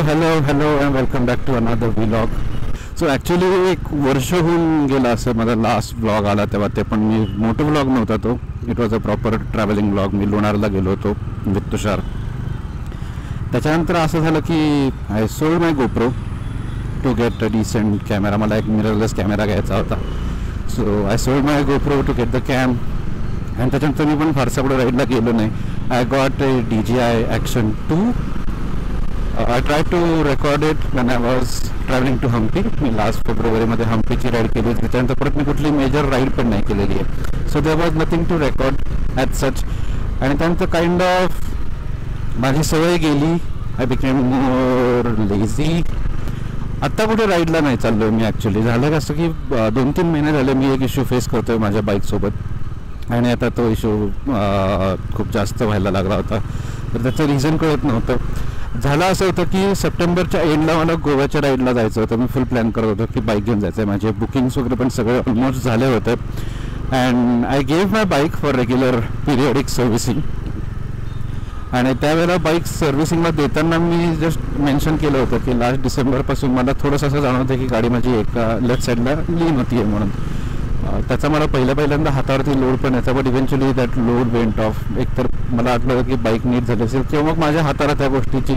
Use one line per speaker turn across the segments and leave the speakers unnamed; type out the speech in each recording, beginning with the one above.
Hello and welcome back to another vlog. So actually एक वर्ष होऊन गेलं असं माझा लास्ट व्लॉग आला तेव्हा. ते पण मी मोठं व्लॉग नव्हता तो. It was a proper travelling vlog. मी लोणारला गेलो होतो विथ तुषार. त्याच्यानंतर असं झालं की I sold my GoPro to get a decent camera. मला एक मिररलेस कॅमेरा घ्यायचा होता. So I sold my GoPro to get the cam. आणि त्याच्यानंतर मी पण फारसा पुढे राईडला गेलो नाही. I got a DJI Action 2. I tried to record it when I was traveling to Hampi. Me last फेब्रुवारीमध्ये हम्पीची राईड केली होती. त्याच्यानंतर परत मी कुठली मेजर राईड पण नाही केलेली आहे. So there was nothing to record at such. आणि त्यानंतर काइंड ऑफ माझी सवय गेली. I became more lazy. आत्ता कुठे राईडला नाही चाललो मी. ॲक्च्युली झालं कसं की 2-3 महिने झाले मी एक इश्यू फेस करतोय माझ्या बाईकसोबत. आणि आता तो इश्यू खूप जास्त व्हायला लागला होता. तर त्याचं रिझन कळत नव्हतं. झालं असं होतं की सप्टेंबरच्या एंडला मला गोव्याच्या राईडला जायचं होतं. मी फुल प्लॅन करत होतो की बाईक घेऊन जायचं आहे. माझे बुकिंग्स वगैरे पण सगळे ऑलमोस्ट झाले होते. And I gave my bike for regular periodic servicing. आणि त्यावेळेला बाईक सर्व्हिसिंगला देताना मी जस्ट मेन्शन केलं होतं की लास्ट डिसेंबरपासून मला थोडंसं असं जाणवतं की गाडी माझी एका लेफ्ट साईडला लीन होती आहे म्हणून. त्याचा मला पहिल्यांदा हातावरती लोड पण याचा. But eventually that load went of. एकतर मला वाटलं की बाईक नीट झाली असेल किंवा मग माझ्या हाताला त्या गोष्टीची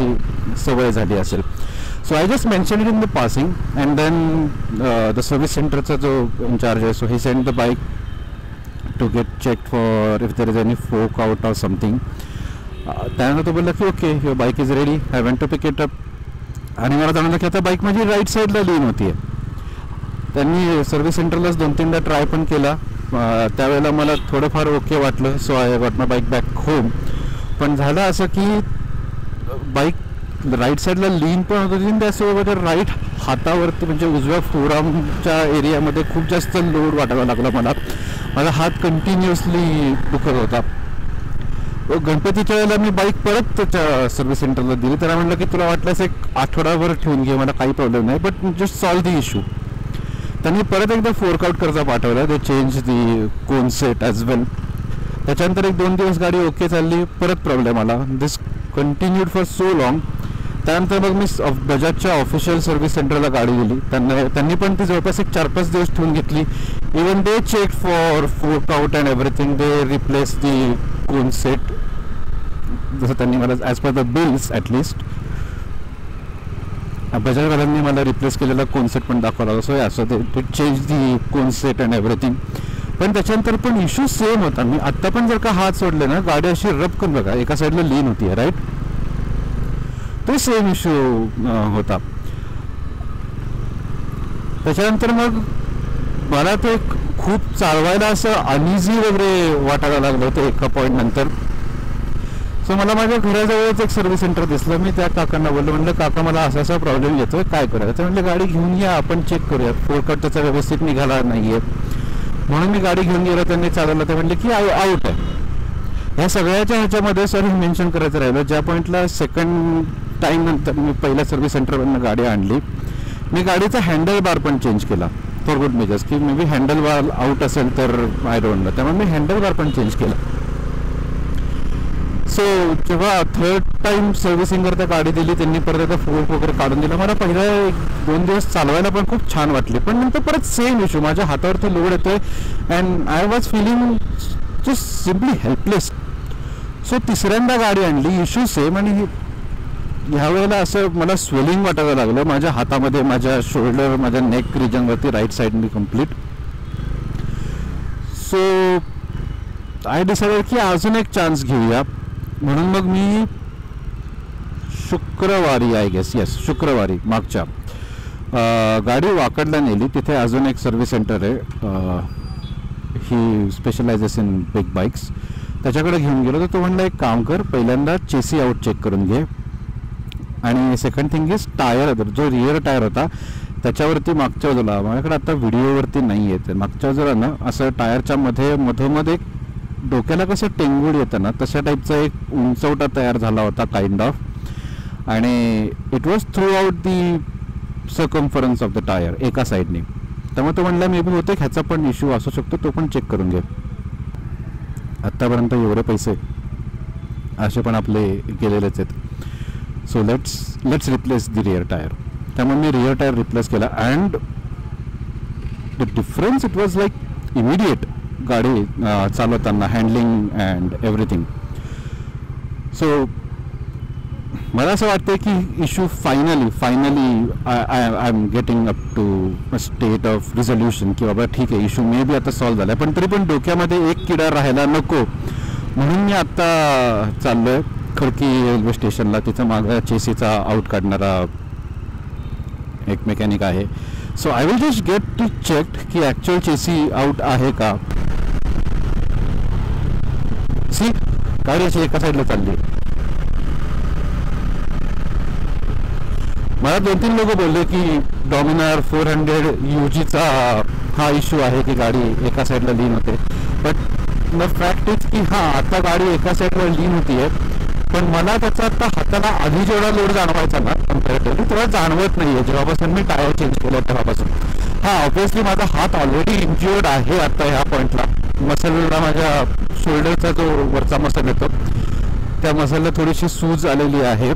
सवय झाली असेल. So I just mention it in the passing. And then the service सेंटरचा जो इन्चार्ज आहे so he send the bike to get check for if there is any fork out or something. त्यानंतर तो बोलला की okay your bike is ready. I went to pick it up. आणि मला जाणवलं की आता बाईक माझी राईट साईडला लीन होती आहे. त्यांनी सर्व्हिस सेंटरलाच 2-3दा ट्राय पण केला. त्यावेळेला मला थोडंफार ओके वाटलं. So I got my bike back home. पण झालं असं की बाईक राईट साईडला लीन पण होत होती. त्यासोबत राईट हातावरती म्हणजे उजव्या फोरामच्या एरियामध्ये खूप जास्त लोड वाटायला लागला मला. माझा हात कंटिन्युअसली दुखत होता. गणपतीच्या वेळेला मी बाईक परत त्याच्या सर्व्हिस सेंटरला दिली. त्याला म्हटलं की तुला वाटल्यास एक आठवडाभर ठेवून घे, मला काही प्रॉब्लेम नाही, but just solve the issue. त्यांनी परत एकदा फोर्कआउट कर्जा पाठवला. They change the cone set as well. त्याच्यानंतर 1-2 दिवस गाडी ओके चालली. परत प्रॉब्लेम आला. This continued for so long. त्यानंतर मग मी बजाजच्या ऑफिशियल सर्व्हिस सेंटरला गाडी दिली. त्यांनी पण ती जवळपास एक 4-5 दिवस ठेवून घेतली. Even they check for fork out and everything. They replace the cone set जसं त्यांनी मला as per the bills at least बजाजवाल्यांनी मला रिप्लेस केलेला कोनसेट पण दाखवला. सो असं ते change the cone set and everything. पण त्याच्यानंतर पण इश्यू सेम होता. मी आत्ता पण जर का हात सोडले ना गाडी अशी रपकन बघा एका साईडला लीन होती राईट. तो सेम इश्यू होता. त्याच्यानंतर मग मला ते खूप चालवायला असं अनइझी वगैरे वाटायला लागलं होतं एका पॉईंट नंतर. सो मला माझ्या घराजवळच एक सर्व्हिस सेंटर दिसलं. मी त्या काकांना बोललो, म्हटलं काका मला असा असा प्रॉब्लेम येतोय, काय करायचं. म्हटलं गाडी घेऊन या आपण चेक करूया. फोरकट त्याचा व्यवस्थित निघाला नाही आहे म्हणून मी गाडी घेऊन गेलो. त्यांनी चालवलं. ते म्हटले की आउट आहे. ह्या सगळ्याच्या ह्याच्यामध्ये सर मेन्शन करायचं राहिलं ज्या पॉईंटला सेकंड टाईम नंतर मी पहिल्या सर्व्हिस सेंटरवरून गाडी आणली. मी गाडीचा हँडल बार पण चेंज केला फॉर गुड मेजर्स की may be handle bar out असेल तर आय डोंट नो. त्यामुळे मी हँडल बार पण चेंज केला. सो जेव्हा थर्ड टाईम सर्व्हिसिंगवर त्या गाडी दिली त्यांनी परत एकदा फोर्क वगैरे काढून दिला. मला पहिला 1-2 दिवस चालवायला पण खूप छान वाटली. पण नंतर परत सेम इश्यू. माझ्या हातावरती लोड येतोय and I was feeling just simply helpless. सो तिसऱ्यांदा गाडी आणली. Issue same. आणि ह्या वेळेला असं मला स्वेलिंग वाटायला लागलं माझ्या हातामध्ये, माझ्या शोल्डर, माझ्या नेक रिजनवरती राईट साईडनी कम्प्लीट. सो आय डिसाइडेड की अजून एक चान्स घेऊया. म्हणून मग मी शुक्रवारी आय गेस शुक्रवारी मागच्या गाडी वाकडला नेली. तिथे अजून एक सर्व्हिस सेंटर आहे. ही स्पेशलायझेस इन बिग बाईक्स. त्याच्याकडे घेऊन गेलो तर तो म्हणला एक काम कर, पहिल्यांदा चेसी आउट चेक करून घे. आणि सेकंड थिंग इज टायर, जो रिअर टायर होता त्याच्यावरती मागच्या बाजूला, माझ्याकडे आता व्हिडिओवरती नाही येते, मागच्या बाजूला ना असं टायरच्या मधोमध एक डोक्याला कसं टेंगूड येतं ना तशा टाईपचा एक उंचवटा तयार झाला होता काइंड ऑफ. आणि it was through out the circumference of the tyre एका साईडने. त्यामुळे तो म्हणला मे बी होते ह्याचा पण इश्यू असू शकतो, तो पण चेक करून घे. आत्तापर्यंत एवढे पैसे असे पण आपले गेलेलेच आहेत. So let's replace the rear tyre. त्यामुळे मी रिअर टायर रिप्लेस केला and the difference it was like immediate गाडी चालवताना, हँडलिंग अँड एव्हरीथिंग. सो मला असं वाटतं की issue finally I am getting up to a state of resolution की बाबा ठीक आहे, इश्यू मे बी आता सॉल्व्ह झाला, पण तरी पण डोक्यामध्ये एक किडा राहायला नको म्हणून मी आत्ता चाललो आहे खडकी रेल्वे स्टेशनला. तिथं मागं चेसीचा आउट काढणारा एक मेकॅनिक आहे. So I will just get to check की ॲक्च्युअल चेसी आउट आहे का. सी गाडी अशी एका साईडला चालली. मला 2-3 लोक बोलले की डॉमिनार 400 UGचा हा इश्यू आहे की गाडी एका साईडला लीन होते. बट द फॅक्ट इज की हां, आता गाडी एका साईडला लीन होती आहे, पण मला त्याचा आता हाताला आधी जेवढा लोड जाणवायचा ना कम्पॅरेटिव्हली तेवढा जाणवत नाही आहे जेव्हापासून मी टायर चेंज केलं तेव्हापासून. हां, ऑब्व्हियसली माझा हात ऑलरेडी इंज्युअर्ड आहे आता ह्या पॉईंटला. मसलला, माझ्या शोल्डरचा जो वरचा मसल येतो त्या मसलला थोडीशी सूज आलेली आहे.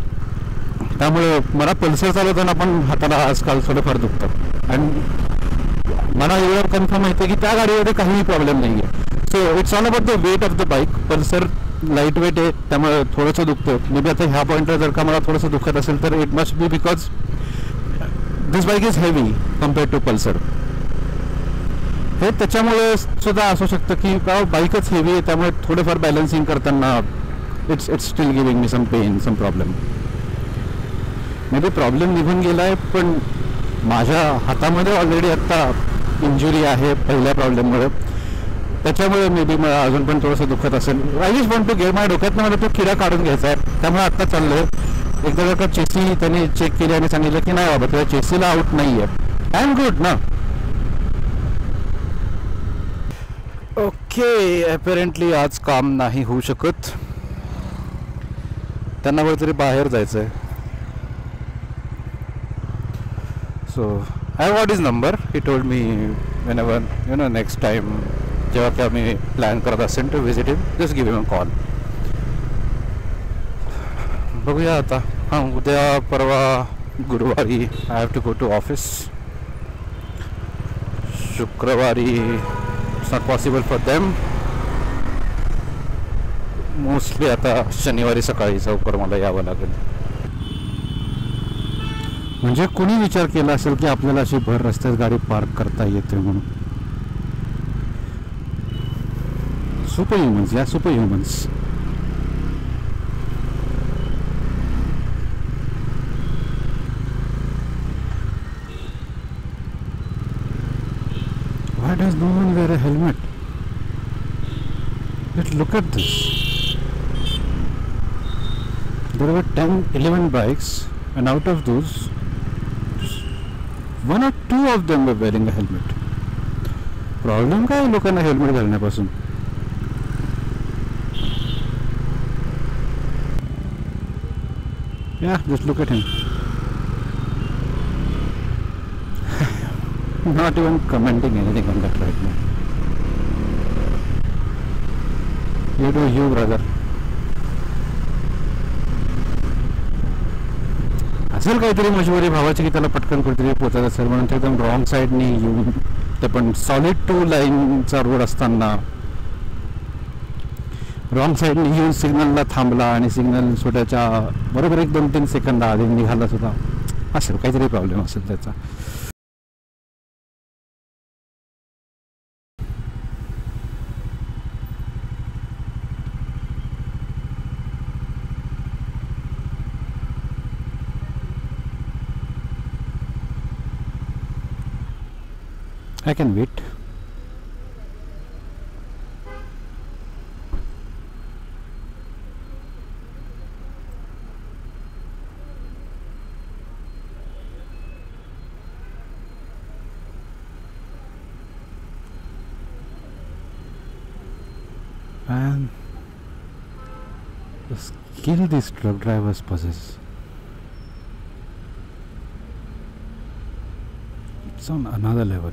त्यामुळे मला पल्सर चालवताना पण हाताला आजकाल थोडंफार दुखतं आणि मला एवढं कन्फर्म माहिती आहे की त्या गाडीमध्ये काहीही प्रॉब्लेम नाही आहे. So it's all about the weight of the bike. Pulsar light weight आहे त्यामुळे थोडंसं दुखतं. मे बी आता ह्या पॉईंटला जर का मला थोडंसं दुखत असेल तर it must be because this bike is heavy compare to Pulsar. हे त्याच्यामुळे सुद्धा असू शकतं की बाईकच हेवी आहे त्यामुळे थोडंफार बॅलन्सिंग करताना it's still giving me some pain, some problem. Maybe problem निघून गेला आहे पण माझ्या हातामध्ये ऑलरेडी आत्ता इंजुरी आहे पहिल्या प्रॉब्लेममुळे. त्याच्यामुळे मे बी मला अजून पण थोडंसं दुखत असेल. I just want to get माझ्या डोक्यातनं मला तो किडा काढून घ्यायचा आहे. त्यामुळे आत्ता चाललं आहे. एकदा जर का चेसी त्यांनी चेक केली आणि सांगितलं की नाही बाबा तुझ्या चेसीला आउट नाही आहे, आय एम गुड ना. ओके, ॲपेरेंटली आज काम नाही होऊ शकत. त्यांना कुठेतरी बाहेर जायचं आहे. So I what is number. He told me whenever next time जेव्हा की आम्ही प्लॅन करत असेल to visit him just give him a call. बघूया आता. हां, उद्या परवा गुरुवारी I have to go to office. शुक्रवारी it's not possible for them. Mostly आता शनिवारी सकाळी लवकर मला यावं लागेल. म्हणजे कोणी विचार केला असेल की आपल्याला अशी भर रस्त्यात गाडी पार्क करता येते म्हणून. सुपर ह्युमन्स, या super humans. Why does no one wear a helmet? Let's look at this. There were 10-11 bikes and out of those 1 or 2 of them were wearing a helmet. Problem काय लोकांना helmet घालण्यापासून. Yeah, just look at him. Not even commenting anything on that right now. You do you, brother. असेल काहीतरी मजबुरी भावाची की त्याला पटकन कुठेतरी पोचायचं असेल म्हणून ते एकदम रॉंग साईडनी येऊन, ते पण सॉलिड 2 लाईनचा रोड असताना रॉंग साईडने येऊन सिग्नलला थांबला आणि सिग्नल सोडायच्या बरोबर 1-2-3 सेकंद आधी निघाला सुद्धा. असेल काहीतरी प्रॉब्लेम असेल त्याचा. I can wait. And the skill these truck drivers possess, it's on another level.